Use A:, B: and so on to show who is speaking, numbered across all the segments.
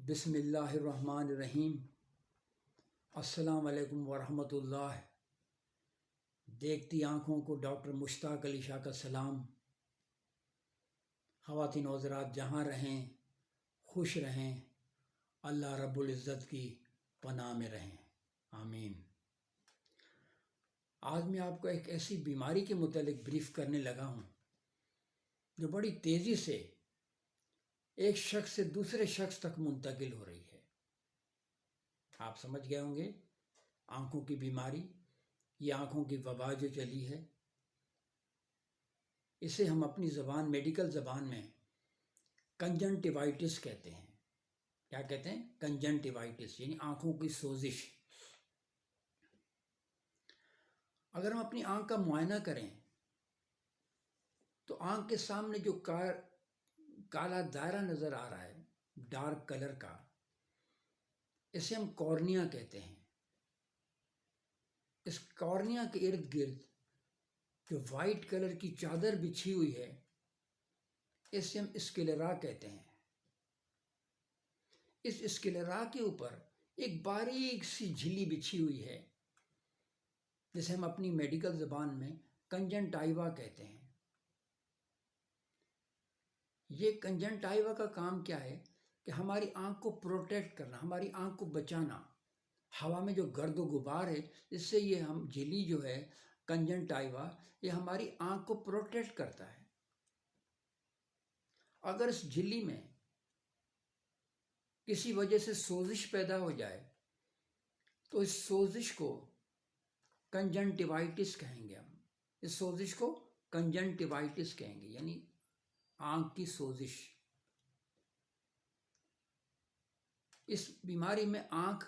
A: بسم اللہ الرحمن الرحیم۔ السلام علیکم ورحمۃ اللہ۔ دیکھتی آنکھوں کو ڈاکٹر مشتاق علی شاہ کا سلام۔ خواتین و حضرات جہاں رہیں خوش رہیں، اللہ رب العزت کی پناہ میں رہیں، آمین۔ آج میں آپ کو ایک ایسی بیماری کے متعلق بریف کرنے لگا ہوں جو بڑی تیزی سے ایک شخص سے دوسرے شخص تک منتقل ہو رہی ہے۔ آپ سمجھ گئے ہوں گے، آنکھوں کی بیماری، یہ آنکھوں کی وبا جو چلی ہے، اسے ہم اپنی زبان میڈیکل زبان میں کنجنٹیوائٹس کہتے ہیں۔ کیا کہتے ہیں؟ کنجنٹیوائٹس، یعنی آنکھوں کی سوزش۔ اگر ہم اپنی آنکھ کا معائنہ کریں تو آنکھ کے سامنے جو کالا دائرہ نظر آ رہا ہے، ڈارک کلر کا، اسے ہم کارنیا کہتے ہیں۔ اس کارنیا کے ارد گرد جو وائٹ کلر کی چادر بچھی ہوئی ہے، اسے ہم اسکلیرا کہتے ہیں۔ اس اسکلیرا کے اوپر ایک باریک سی جھلی بچھی ہوئی ہے جسے ہم اپنی میڈیکل زبان میں کنجنٹائیوا کہتے ہیں۔ یہ کنجنٹائیوا کا کام کیا ہے کہ ہماری آنکھ کو پروٹیکٹ کرنا، ہماری آنکھ کو بچانا۔ ہوا میں جو گرد و غبار ہے، اس سے یہ جھلی جو ہے کنجنٹائیوا، یہ ہماری آنکھ کو پروٹیکٹ کرتا ہے۔ اگر اس جھلی میں کسی وجہ سے سوزش پیدا ہو جائے تو اس سوزش کو کنجنٹیوائٹس کہیں گے ہم۔ اس سوزش کو کنجنٹیوائٹس کہیں گے، یعنی آنکھ کی سوزش۔ اس بیماری میں آنکھ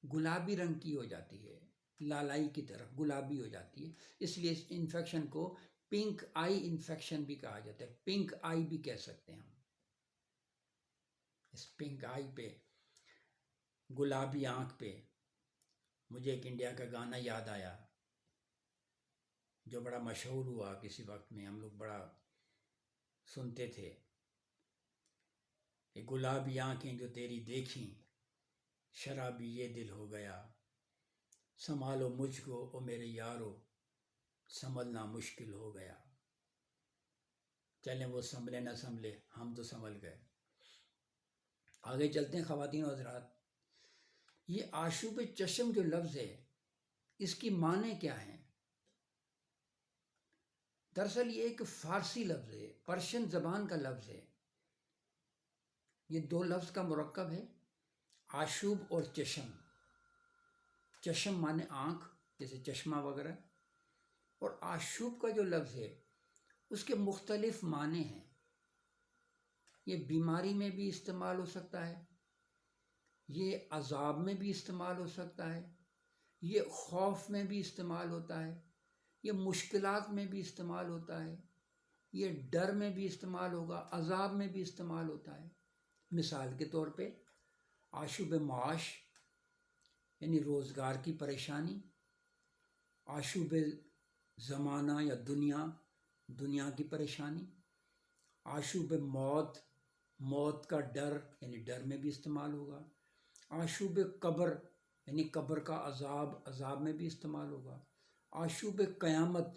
A: گلابی رنگ کی ہو جاتی ہے، لالائی کی طرف گلابی ہو جاتی ہے۔ اس لیے اس انفیکشن کو پنک آئی انفیکشن بھی کہا جاتا ہے، پنک آئی بھی کہہ سکتے ہیں ہم۔ اس پنک آئی پہ، گلابی آنکھ پہ، مجھے ایک انڈیا کا گانا یاد آیا جو بڑا مشہور ہوا کسی وقت میں، ہم لوگ بڑا سنتے تھے۔ یہ گلابی آنکھیں جو تیری دیکھیں، شرابی یہ دل ہو گیا، سنبھالو مجھ کو او میرے یارو، سنبھلنا مشکل ہو گیا۔ چلیں وہ سنبھلے نہ سنبھلے، ہم تو سنبھل گئے۔ آگے چلتے ہیں خواتین و حضرات۔ یہ آشوب چشم جو لفظ ہے، اس کی معنی کیا ہیں؟ دراصل یہ ایک فارسی لفظ ہے، پرشین زبان کا لفظ ہے۔ یہ دو لفظ کا مرکب ہے، آشوب اور چشم۔ چشم مانے آنکھ، جیسے چشمہ وغیرہ، اور آشوب کا جو لفظ ہے اس کے مختلف معنی ہیں۔ یہ بیماری میں بھی استعمال ہو سکتا ہے، یہ عذاب میں بھی استعمال ہو سکتا ہے، یہ خوف میں بھی استعمال ہوتا ہے، یہ مشکلات میں بھی استعمال ہوتا ہے، یہ ڈر میں بھی استعمال ہوگا، عذاب میں بھی استعمال ہوتا ہے۔ مثال کے طور پہ آشوب معاش یعنی روزگار کی پریشانی، آشوب زمانہ یا دنیا کی پریشانی، آشوب موت کا ڈر یعنی ڈر میں بھی استعمال ہوگا، آشوب قبر یعنی قبر کا عذاب میں بھی استعمال ہوگا، آشوب قیامت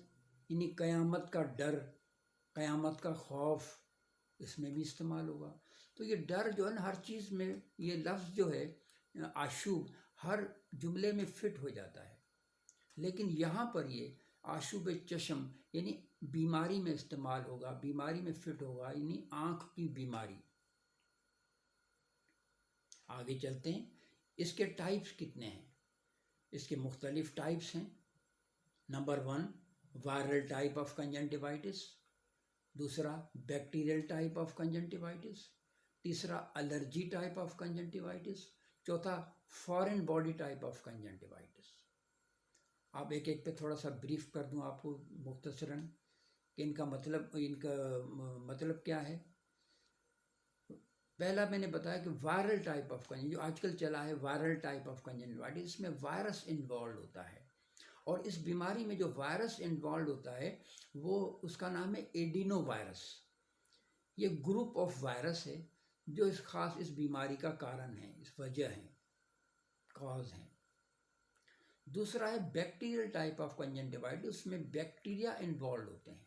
A: یعنی قیامت کا ڈر، قیامت کا خوف، اس میں بھی استعمال ہوگا۔ تو یہ ڈر جو ہے نا، ہر چیز میں یہ لفظ جو ہے آشوب ہر جملے میں فٹ ہو جاتا ہے، لیکن یہاں پر یہ آشوب چشم یعنی بیماری میں استعمال ہوگا، بیماری میں فٹ ہوگا، یعنی آنکھ کی بیماری۔ آگے چلتے ہیں، اس کے ٹائپس کتنے ہیں؟ اس کے مختلف ٹائپس ہیں۔ نمبر 1، وائرل ٹائپ آف کنجنٹیوائٹس، دوسرا بیکٹیریل ٹائپ آف کنجنٹیوائٹس، تیسرا الرجی ٹائپ آف کنجنٹیوائٹس، چوتھا فارن باڈی ٹائپ آف کنجنٹیوائٹس۔ اب ایک ایک پہ تھوڑا سا بریف کر دوں آپ کو مختصراً کہ ان کا مطلب کیا ہے۔ پہلا میں نے بتایا کہ وائرل ٹائپ آف کنجنٹیوائٹس جو آج کل چلا ہے، وائرل ٹائپ آف کنجنٹیوائٹس، اس میں وائرس انوالوڈ ہوتا ہے، اور اس بیماری میں جو وائرس انوالوڈ ہوتا ہے وہ اس کا نام ہے ایڈینو وائرس۔ یہ گروپ آف وائرس ہے جو اس خاص اس بیماری کا کارن ہے، اس وجہ ہے، کاز ہے۔ دوسرا ہے بیکٹیریل ٹائپ آف کنجنکٹیوائٹس، اس میں بیکٹیریا انوالوڈ ہوتے ہیں۔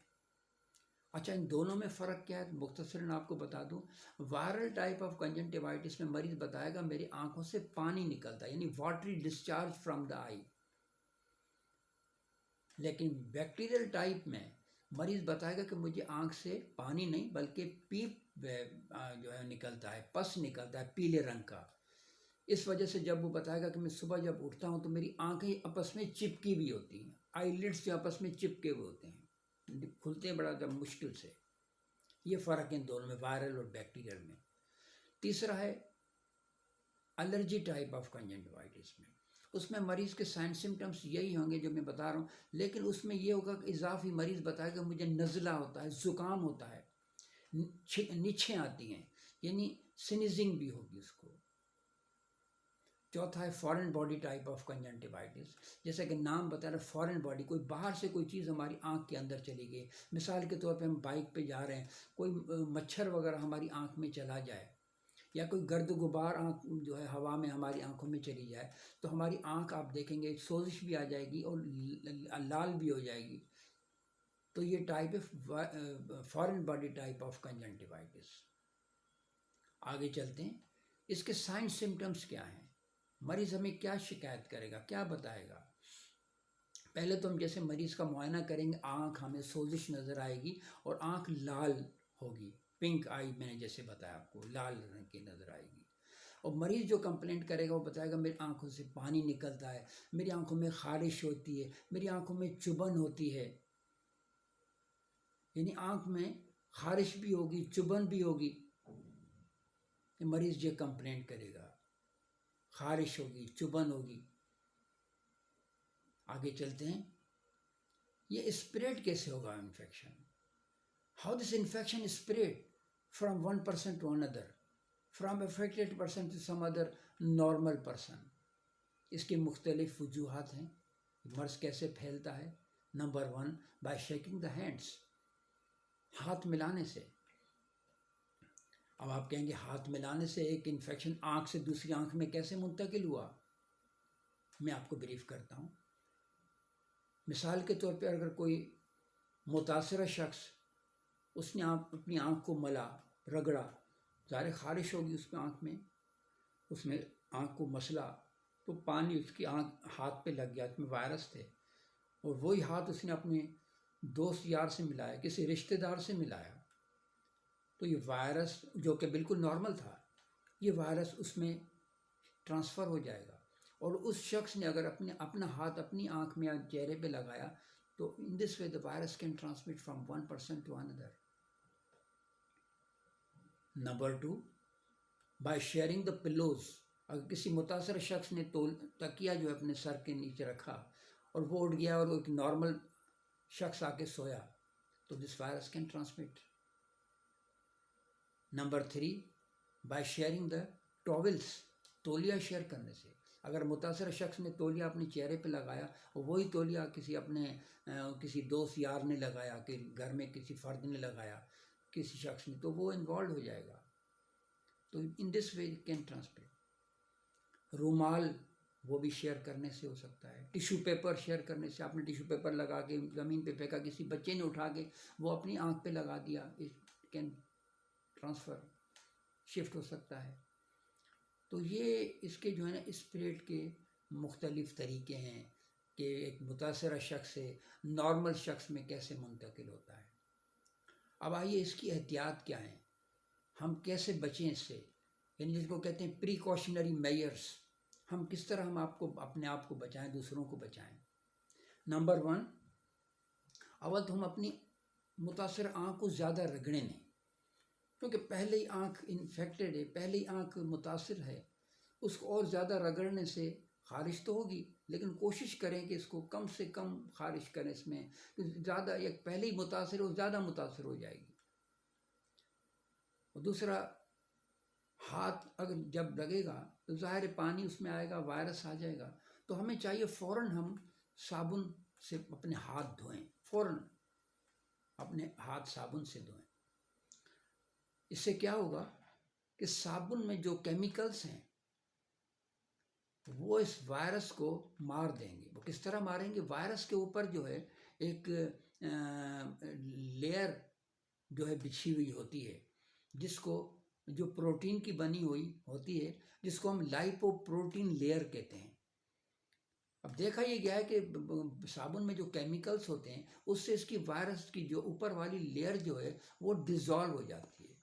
A: اچھا، ان دونوں میں فرق کیا ہے؟ مختصراً آپ کو بتا دوں، وائرل ٹائپ آف کنجنکٹیوائٹس میں مریض بتائے گا میری آنکھوں سے پانی نکلتا ہے، یعنی واٹری ڈسچارج فرام دا آئی۔ لیکن بیکٹیریل ٹائپ میں مریض بتائے گا کہ مجھے آنکھ سے پانی نہیں بلکہ پیپ جو ہے نکلتا ہے، پس نکلتا ہے پیلے رنگ کا۔ اس وجہ سے جب وہ بتائے گا کہ میں صبح جب اٹھتا ہوں تو میری آنکھیں آپس میں چپکی ہوئی ہوتی ہیں، آئی لڈس جو آپس میں چپکے ہوئے ہوتے ہیں، کھلتے ہیں بڑا جب مشکل سے۔ یہ فرق ان دونوں میں، وائرل اور بیکٹیریل میں۔ تیسرا ہے الرجی ٹائپ آف کنجنکٹیوائٹس میں، اس میں مریض کے سائن سمٹمس یہی ہوں گے جو میں بتا رہا ہوں، لیکن اس میں یہ ہوگا کہ اضافی مریض بتائے گا مجھے نزلہ ہوتا ہے، زکام ہوتا ہے، نچھیں آتی ہیں، یعنی سنیزنگ بھی ہوگی اس کو۔ چوتھا ہے فارن باڈی ٹائپ آف کنجنکٹیوائٹس، جیسا کہ نام بتا رہا ہے فارن باڈی، کوئی باہر سے کوئی چیز ہماری آنکھ کے اندر چلی گئی۔ مثال کے طور پہ ہم بائک پہ جا رہے ہیں، کوئی مچھر وغیرہ ہماری آنکھ میں چلا جائے، یا کوئی گرد و غبار آنکھ جو ہے ہوا میں ہماری آنکھوں میں چلی جائے، تو ہماری آنکھ آپ دیکھیں گے سوزش بھی آ جائے گی اور لال بھی ہو جائے گی۔ تو یہ ٹائپ ہے فارن باڈی ٹائپ آف کنجنکٹیوائٹس۔ آگے چلتے ہیں، اس کے سائن سمٹمس کیا ہیں، مریض ہمیں کیا شکایت کرے گا، کیا بتائے گا؟ پہلے تو ہم جیسے مریض کا معائنہ کریں گے، آنکھ ہمیں سوزش نظر آئے گی اور آنکھ لال ہوگی، پنک آئی میں نے جیسے بتایا آپ کو، لال رنگ کی نظر آئے گی۔ اور مریض جو کمپلینٹ کرے گا وہ بتائے گا میری آنکھوں سے پانی نکلتا ہے، میری آنکھوں میں خارش ہوتی ہے، میری آنکھوں میں چبھن ہوتی ہے، یعنی آنکھ میں خارش بھی ہوگی، چبھن بھی ہوگی، مریض یہ کمپلینٹ کرے گا، خارش ہوگی، چبھن ہوگی۔ آگے چلتے ہیں، یہ اسپریڈ کیسے ہوگا infection? How this infection spread from one person to another, from affected person to some other normal person. اس کی مختلف وجوہات ہیں، مرض کیسے پھیلتا ہے۔ Number 1، by shaking the hands, ہاتھ ملانے سے۔ اب آپ کہیں گے ہاتھ ملانے سے ایک انفیکشن آنکھ سے دوسری آنکھ میں کیسے منتقل ہوا؟ میں آپ کو بریف کرتا ہوں۔ مثال کے طور پہ اگر کوئی متاثرہ شخص، اس نے اپنی آنکھ کو ملا، رگڑا، ظاہر خارش ہوگی اس پہ آنکھ میں، اس نے آنکھ کو مسلا تو پانی اس کی آنکھ ہاتھ پہ لگ گیا، اس میں وائرس تھے، اور وہی ہاتھ اس نے اپنے دوست یار سے ملایا، کسی رشتہ دار سے ملایا، تو یہ وائرس جو کہ بالکل نارمل تھا، یہ وائرس اس میں ٹرانسفر ہو جائے گا۔ اور اس شخص نے اگر اپنا ہاتھ اپنی آنکھ میں یا چہرے پہ لگایا تو in this way the virus can transmit from one person to another. Number 2، by sharing the pillows, اگر کسی متاثر شخص نے تکیہ جو ہے اپنے سر کے نیچے رکھا اور وہ اٹھ گیا اور ایک نارمل شخص آ کے سویا تو this virus can transmit. Number 3، by sharing the towels, تولیہ شیئر کرنے سے۔ اگر متاثر شخص نے تولیہ اپنے چہرے پہ لگایا اور وہی تولیہ کسی دوست یار نے لگایا، کہ گھر میں کسی فرد نے لگایا، کسی شخص نے، تو وہ انوالو ہو جائے گا، تو in this way can transmit. رومال وہ بھی شیئر کرنے سے ہو سکتا ہے، ٹیشو پیپر شیئر کرنے سے، آپ نے ٹیشو پیپر لگا کے زمین پہ پھینکا، کسی بچے نے اٹھا کے وہ اپنی آنکھ پہ لگا دیا، اٹ کین ٹرانسفر، شفٹ ہو سکتا ہے۔ تو یہ اس کے جو ہے نا اسپریڈ کے مختلف طریقے ہیں کہ ایک متاثرہ شخص سے نارمل شخص میں کیسے منتقل ہوتا ہے۔ اب آئیے اس کی احتیاط کیا ہیں، ہم کیسے بچیں اس سے، یعنی جس کو کہتے ہیں پریکاشنری میئرس، ہم کس طرح ہم اپنے آپ کو بچائیں، دوسروں کو بچائیں۔ نمبر 1، اول تو ہم اپنی متاثر آنکھ کو زیادہ رگڑیں نہیں، کیونکہ پہلے ہی آنکھ انفیکٹڈ ہے، پہلے ہی آنکھ متاثر ہے، اس کو اور زیادہ رگڑنے سے خارش تو ہوگی، لیکن کوشش کریں کہ اس کو کم سے کم خارش کریں، اس میں زیادہ ایک پہلے ہی متاثر ہو، زیادہ متاثر ہو جائے گی۔ اور دوسرا، ہاتھ اگر جب لگے گا تو ظاہر پانی اس میں آئے گا، وائرس آ جائے گا، تو ہمیں چاہیے فوراً ہم صابن سے اپنے ہاتھ دھوئیں، فوراً اپنے ہاتھ صابن سے دھوئیں۔ اس سے کیا ہوگا کہ صابن میں جو کیمیکلز ہیں وہ اس وائرس کو مار دیں گے. وہ کس طرح ماریں گے؟ وائرس کے اوپر جو ہے ایک لیئر جو ہے بچھی ہوئی ہوتی ہے، جس کو جو پروٹین کی بنی ہوئی ہوتی ہے، جس کو ہم لائپو پروٹین لیئر کہتے ہیں. اب دیکھا یہ گیا ہے کہ صابن میں جو کیمیکلز ہوتے ہیں اس سے اس کی وائرس کی جو اوپر والی لیئر جو ہے وہ ڈیزالو ہو جاتی ہے.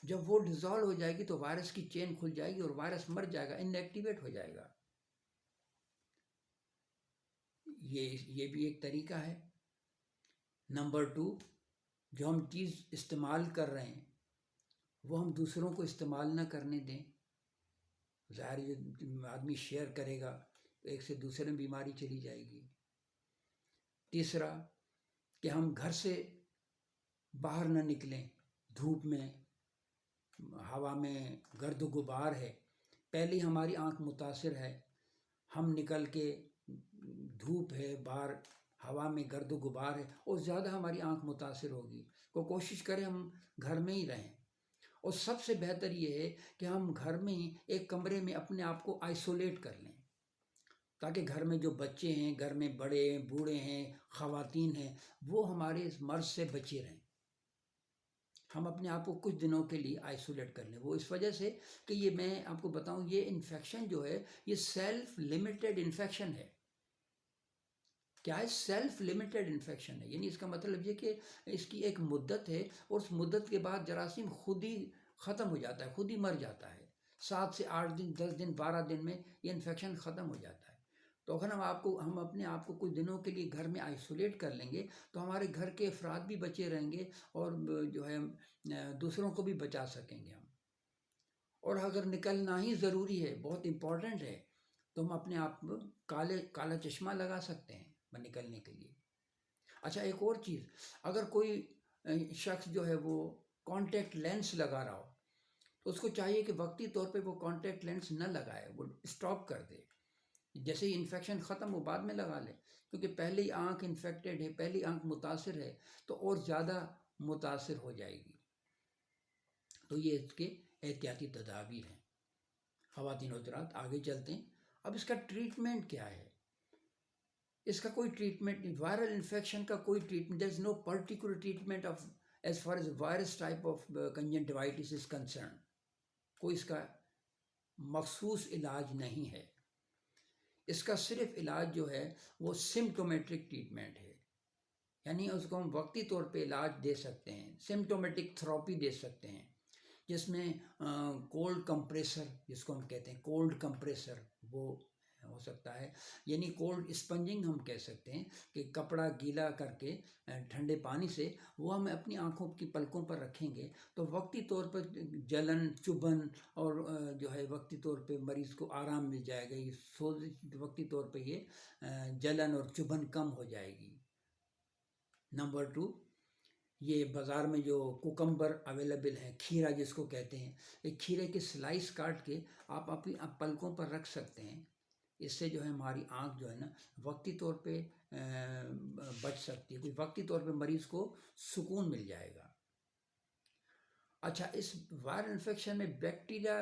A: جب وہ ڈیزالو ہو جائے گی تو وائرس کی چین کھل جائے گی اور وائرس مر جائے گا، ان ایکٹیویٹ ہو جائے گا. یہ بھی ایک طریقہ ہے. نمبر 2، جو ہم چیز استعمال کر رہے ہیں وہ ہم دوسروں کو استعمال نہ کرنے دیں. ظاہر یہ آدمی شیئر کرے گا تو ایک سے دوسرے میں بیماری چلی جائے گی. تیسرا کہ ہم گھر سے باہر نہ نکلیں، دھوپ میں، ہوا میں گرد و غبار ہے، پہلے ہماری آنکھ متاثر ہے، ہم نکل کے دھوپ ہے باہر، ہوا میں گرد و غبار ہے اور زیادہ ہماری آنکھ متاثر ہوگی. تو کوشش کریں ہم گھر میں ہی رہیں. اور سب سے بہتر یہ ہے کہ ہم گھر میں ہی ایک کمرے میں اپنے آپ کو آئسولیٹ کر لیں، تاکہ گھر میں جو بچے ہیں، گھر میں بڑے ہیں، بوڑھے ہیں، خواتین ہیں، وہ ہمارے اس مرض سے بچے رہیں. ہم اپنے آپ کو کچھ دنوں کے لیے آئسولیٹ کر لیں. وہ اس وجہ سے کہ یہ میں آپ کو بتاؤں، یہ انفیکشن جو ہے یہ سیلف لیمیٹڈ انفیکشن ہے. کیا ہے؟ سیلف لیمیٹڈ انفیکشن ہے. یعنی اس کا مطلب یہ کہ اس کی ایک مدت ہے اور اس مدت کے بعد جراثیم خود ہی ختم ہو جاتا ہے، خود ہی مر جاتا ہے. 7 سے 8 دن، 10 دن، 12 دن میں یہ انفیکشن ختم ہو جاتا ہے. تو اگر ہم اپنے آپ کو کچھ دنوں کے لیے گھر میں آئسولیٹ کر لیں گے تو ہمارے گھر کے افراد بھی بچے رہیں گے اور جو ہے دوسروں کو بھی بچا سکیں گے ہم. اور اگر نکلنا ہی ضروری ہے، بہت امپورٹنٹ ہے، تو ہم اپنے آپ کالا چشمہ لگا سکتے ہیں نکلنے کے لیے. اچھا، ایک اور چیز، اگر کوئی شخص جو ہے وہ کانٹیکٹ لینس لگا رہا ہو تو اس کو چاہیے کہ وقتی طور پہ وہ کانٹیکٹ لینس نہ لگائے، وہ اسٹاپ کر دے. جیسے ہی انفیکشن ختم ہو بعد میں لگا لے، کیونکہ پہلے ہی آنکھ انفیکٹڈ ہے، پہلی آنکھ متاثر ہے تو اور زیادہ متاثر ہو جائے گی. تو یہ اس کے احتیاطی تدابیر ہیں. خواتین و حضرات، آگے چلتے ہیں. اب اس کا ٹریٹمنٹ کیا ہے؟ اس کا کوئی ٹریٹمنٹ نہیں. وائرل انفیکشن کا کوئی treatment, there is no particular treatment of as far as virus type of conjunctivitis is concern. کوئی اس کا مخصوص علاج نہیں ہے. اس کا صرف علاج جو ہے وہ سمپٹومیٹرک ٹریٹمنٹ ہے. یعنی اس کو ہم وقتی طور پہ علاج دے سکتے ہیں، سمپٹومیٹک تھراپی دے سکتے ہیں، جس میں کولڈ کمپریسر، جس کو ہم کہتے ہیں کولڈ کمپریسر، وہ ہو سکتا ہے. یعنی کولڈ اسپنجنگ ہم کہہ سکتے ہیں کہ کپڑا گیلا کر کے ٹھنڈے پانی سے وہ ہم اپنی آنکھوں کی پلکوں پر رکھیں گے تو وقتی طور پر جلن، چبھن اور جو ہے وقتی طور پہ مریض کو آرام مل جائے گا. یہ وقتی طور پہ یہ جلن اور چبھن کم ہو جائے گی. نمبر 2، یہ بازار میں جو کوکمبر اویلیبل ہیں، کھیرا جس کو کہتے ہیں، ایک کھیرے کے سلائس کاٹ کے آپ اپنی پلکوں پر رکھ سکتے ہیں. اس سے جو ہے ہماری آنکھ جو ہے نا وقتی طور پہ بچ سکتی ہے. کوئی وقتی طور پہ مریض کو سکون مل جائے گا. اچھا، اس وائرل انفیکشن میں بیکٹیریا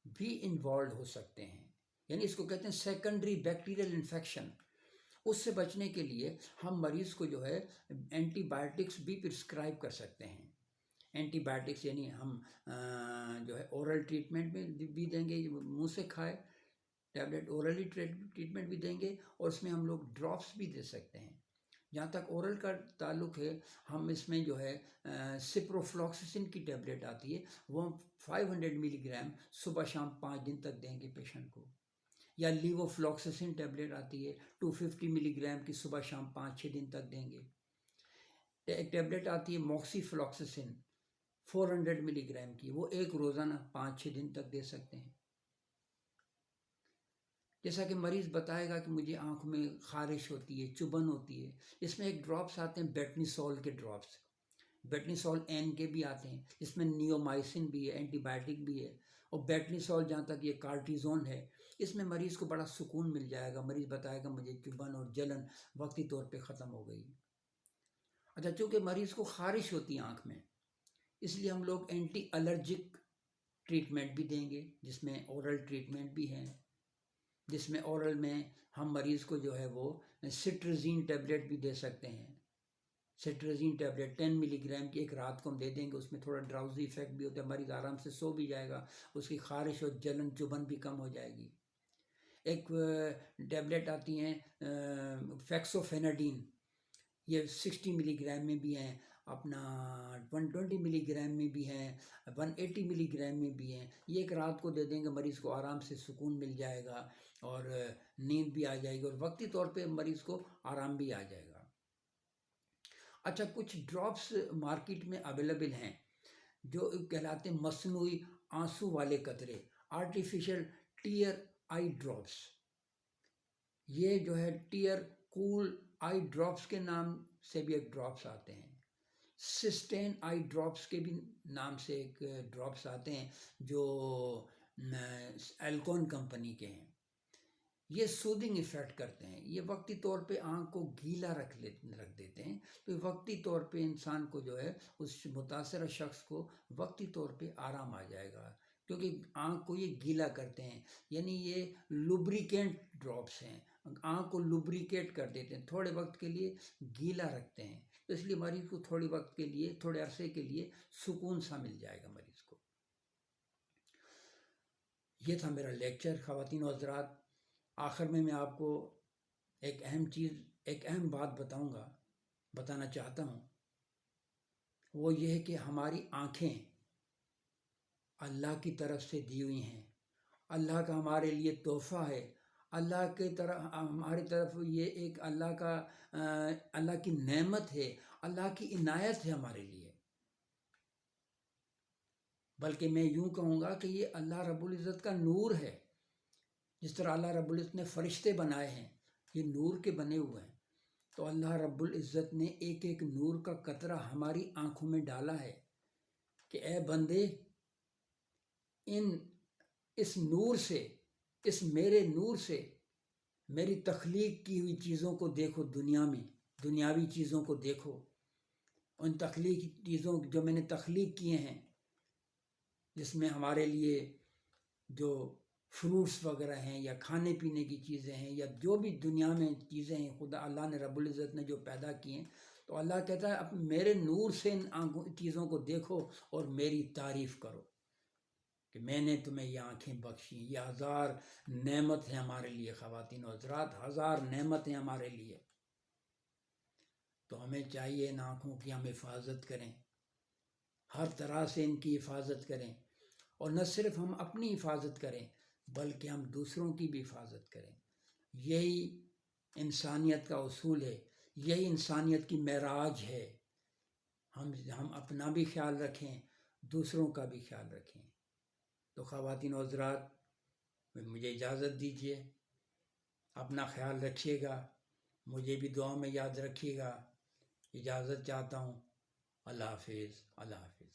A: بھی انوالو ہو سکتے ہیں. یعنی اس کو کہتے ہیں سیکنڈری بیکٹیریل انفیکشن. اس سے بچنے کے لیے ہم مریض کو جو ہے اینٹی بائیوٹکس بھی پرسکرائب کر سکتے ہیں. اینٹی بائیوٹکس یعنی ہم جو ہے اورل ٹریٹمنٹ بھی دیں گے، منہ سے کھائے ٹیبلٹ، اورلی ٹریٹمنٹ بھی دیں گے، اور اس میں ہم لوگ ڈراپس بھی دے سکتے ہیں. جہاں تک اورل کا تعلق ہے، ہم اس میں جو ہے سپروفلاکسسن کی ٹیبلٹ آتی ہے، وہ ہم 500 ملی گرام صبح شام 5 دن تک دیں گے پیشنٹ کو. یا لیوو فلاکسسن ٹیبلٹ آتی ہے 250 ملی گرام کی، صبح شام 5-6 دن تک دیں گے. ایک ٹیبلٹ آتی ہے موکسی فلاکسسن 400 ملی گرام کی، وہ ایک روزانہ 5-6 دن تک دے سکتے ہیں. جیسا کہ مریض بتائے گا کہ مجھے آنکھ میں خارش ہوتی ہے، چبھن ہوتی ہے، اس میں ایک ڈراپس آتے ہیں بیٹنیسول کے ڈراپس، بیٹنیسول این کے بھی آتے ہیں، اس میں نیومائسن بھی ہے، اینٹی بائیوٹک بھی ہے. اور بیٹنیسول جہاں تک یہ کارٹیزون ہے، اس میں مریض کو بڑا سکون مل جائے گا. مریض بتائے گا مجھے چبھن اور جلن وقتی طور پہ ختم ہو گئی. اچھا، چونکہ مریض کو خارش ہوتی ہے آنکھ میں، اس لیے ہم لوگ اینٹی الرجک ٹریٹمنٹ بھی دیں گے، جس میں اورل ٹریٹمنٹ بھی ہیں، جس میں اورل میں ہم مریض کو جو ہے وہ سٹرزین ٹیبلٹ بھی دے سکتے ہیں۔ سٹرزین ٹیبلٹ 10 ملی گرام کی ایک رات کو ہم دے دیں گے، اس میں تھوڑا ڈراؤزی ایفیکٹ بھی ہوتا ہے، مریض آرام سے سو بھی جائے گا، اس کی خارش اور جلن چبھن بھی کم ہو جائے گی۔ ایک ٹیبلٹ آتی ہیں فیکسوفیناڈین، یہ 60 ملی گرام میں بھی ہیں، اپنا 120 ملی گرام میں بھی ہیں، 180 ملی گرام میں بھی ہیں۔ یہ ایک رات کو دے دیں گے، مریض کو آرام سے سکون مل جائے گا اور نیند بھی آ جائے گی، اور وقتی طور پہ مریض کو آرام بھی آ جائے گا۔ اچھا، کچھ ڈراپس مارکیٹ میں اویلیبل ہیں جو کہلاتے ہیں مصنوعی آنسو والے قطرے، آرٹیفیشل ٹیئر آئی ڈراپس۔ یہ جو ہے ٹیئر کول آئی ڈراپس کے نام سے بھی ایک ڈراپس آتے ہیں، سسٹین آئی ڈراپس کے بھی نام سے ایک ڈراپس آتے ہیں جو ایلکون کمپنی کے ہیں۔ یہ سودنگ ایفیکٹ کرتے ہیں، یہ وقتی طور پہ آنکھ کو گیلا رکھ دیتے ہیں، تو وقتی طور پہ انسان کو جو ہے اس متاثرہ شخص کو وقتی طور پہ آرام آ جائے گا، کیونکہ آنکھ کو یہ گیلا کرتے ہیں، یعنی یہ لوبریکینٹ ڈراپس ہیں، آنکھ کو لوبریکیٹ کر دیتے ہیں، تھوڑے وقت کے لیے گیلا رکھتے ہیں، تو اس لیے مریض کو تھوڑے وقت کے لیے، تھوڑے عرصے کے لیے سکون سا مل جائے گا مریض کو۔ یہ تھا میرا لیکچر خواتین و حضرات۔ آخر میں آپ کو ایک اہم بات بتانا چاہتا ہوں، وہ یہ ہے کہ ہماری آنکھیں اللہ کی طرف سے دی ہوئی ہیں، اللہ کا ہمارے لیے تحفہ ہے، اللہ کی طرف ہماری طرف یہ ایک اللہ کی نعمت ہے، اللہ کی عنایت ہے ہمارے لیے۔ بلکہ میں یوں کہوں گا کہ یہ اللہ رب العزت کا نور ہے، جس طرح اللہ رب العزت نے فرشتے بنائے ہیں، یہ نور کے بنے ہوئے ہیں، تو اللہ رب العزت نے ایک ایک نور کا قطرہ ہماری آنکھوں میں ڈالا ہے کہ اے بندے، اس نور سے، اس میرے نور سے میری تخلیق کی ہوئی چیزوں کو دیکھو، دنیا میں دنیاوی چیزوں کو دیکھو، ان تخلیقی چیزوں جو میں نے تخلیق کیے ہیں، جس میں ہمارے لیے جو فروٹس وغیرہ ہیں یا کھانے پینے کی چیزیں ہیں یا جو بھی دنیا میں چیزیں ہیں، خدا اللہ نے رب العزت نے جو پیدا کی ہیں، تو اللہ کہتا ہے اب میرے نور سے ان چیزوں کو دیکھو اور میری تعریف کرو کہ میں نے تمہیں یہ آنکھیں بخشی۔ یہ ہزار نعمت ہیں ہمارے لیے خواتین و حضرات، ہزار نعمت ہیں ہمارے لیے، تو ہمیں چاہیے ان آنکھوں کی ہم حفاظت کریں، ہر طرح سے ان کی حفاظت کریں، اور نہ صرف ہم اپنی حفاظت کریں بلکہ ہم دوسروں کی بھی حفاظت کریں۔ یہی انسانیت کا اصول ہے، یہی انسانیت کی معراج ہے، ہم اپنا بھی خیال رکھیں، دوسروں کا بھی خیال رکھیں۔ تو خواتین و حضرات، مجھے اجازت دیجیے، اپنا خیال رکھیے گا، مجھے بھی دعا میں یاد رکھیے گا۔ اجازت چاہتا ہوں، اللہ حافظ، اللہ حافظ۔